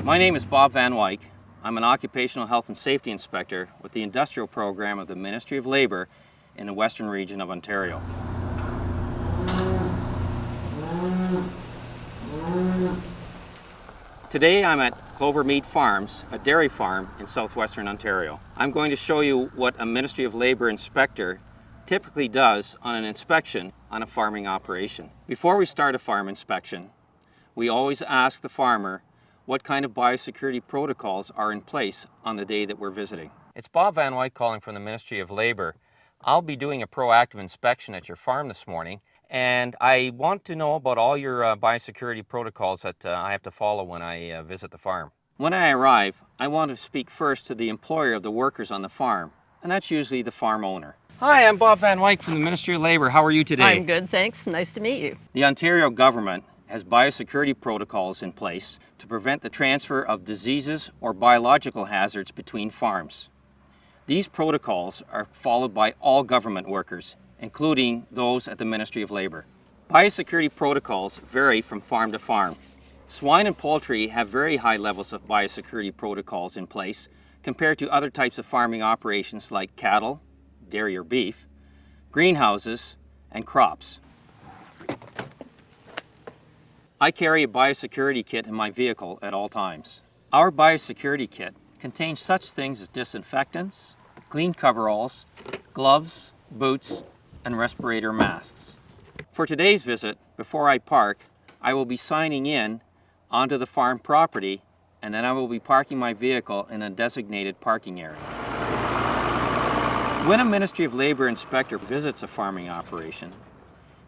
My name is Bob Van Wyk. I'm an occupational health and safety inspector with the industrial program of the Ministry of Labour in the Western region of Ontario. Today I'm at Clover Mead Farms, a dairy farm in southwestern Ontario. I'm going to show you what a Ministry of Labour inspector typically does on an inspection on a farming operation. Before we start a farm inspection, we always ask the farmer what kind of biosecurity protocols are in place on the day that we're visiting. It's Bob Van Wyk calling from the Ministry of Labour. I'll be doing a proactive inspection at your farm this morning, and I want to know about all your biosecurity protocols that I have to follow when I visit the farm. When I arrive, I want to speak first to the employer of the workers on the farm, and that's usually the farm owner. Hi, I'm Bob Van Wyk from the Ministry of Labour. How are you today? I'm good, thanks. Nice to meet you. The Ontario government has biosecurity protocols in place to prevent the transfer of diseases or biological hazards between farms. These protocols are followed by all government workers, including those at the Ministry of Labour. Biosecurity protocols vary from farm to farm. Swine and poultry have very high levels of biosecurity protocols in place compared to other types of farming operations like cattle, dairy or beef, greenhouses, and crops. I carry a biosecurity kit in my vehicle at all times. Our biosecurity kit contains such things as disinfectants, clean coveralls, gloves, boots, and respirator masks. For today's visit, before I park, I will be signing in onto the farm property, and then I will be parking my vehicle in a designated parking area. When a Ministry of Labour inspector visits a farming operation,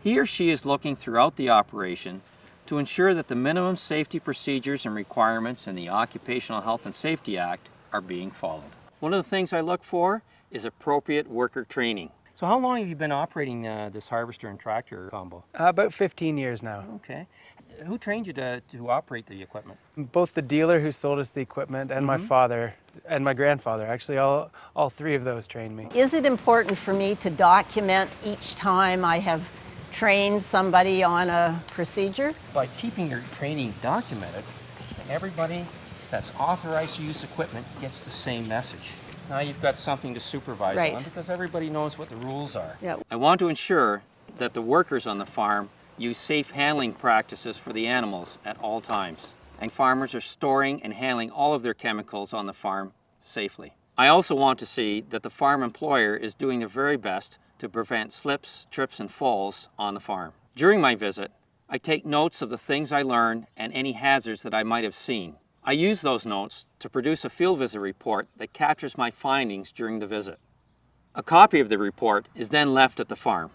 he or she is looking throughout the operation to ensure that the minimum safety procedures and requirements in the Occupational Health and Safety Act are being followed. One of the things I look for is appropriate worker training. So how long have you been operating this harvester and tractor combo? About 15 years now. Okay. Who trained you to operate the equipment? Both the dealer who sold us the equipment and my father and my grandfather. Actually, all three of those trained me. Is it important for me to document each time I have trained somebody on a procedure? By keeping your training documented, everybody that's authorized to use equipment gets the same message. Now you've got something to supervise on because everybody knows what the rules are. Yep. I want to ensure that the workers on the farm use safe handling practices for the animals at all times, and farmers are storing and handling all of their chemicals on the farm safely. I also want to see that the farm employer is doing their very best to prevent slips, trips, and falls on the farm. During my visit, I take notes of the things I learned and any hazards that I might have seen. I use those notes to produce a field visit report that captures my findings during the visit. A copy of the report is then left at the farm.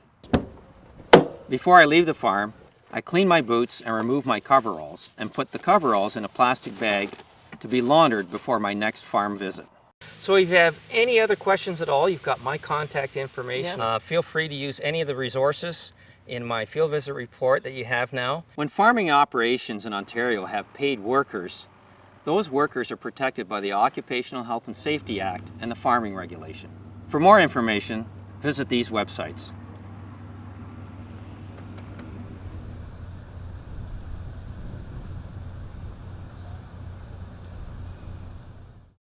Before I leave the farm, I clean my boots and remove my coveralls and put the coveralls in a plastic bag to be laundered before my next farm visit. So if you have any other questions at all, you've got my contact information. Yes. Feel free to use any of the resources in my field visit report that you have now. When farming operations in Ontario have paid workers, those workers are protected by the Occupational Health and Safety Act and the Farming Regulation. For more information, visit these websites.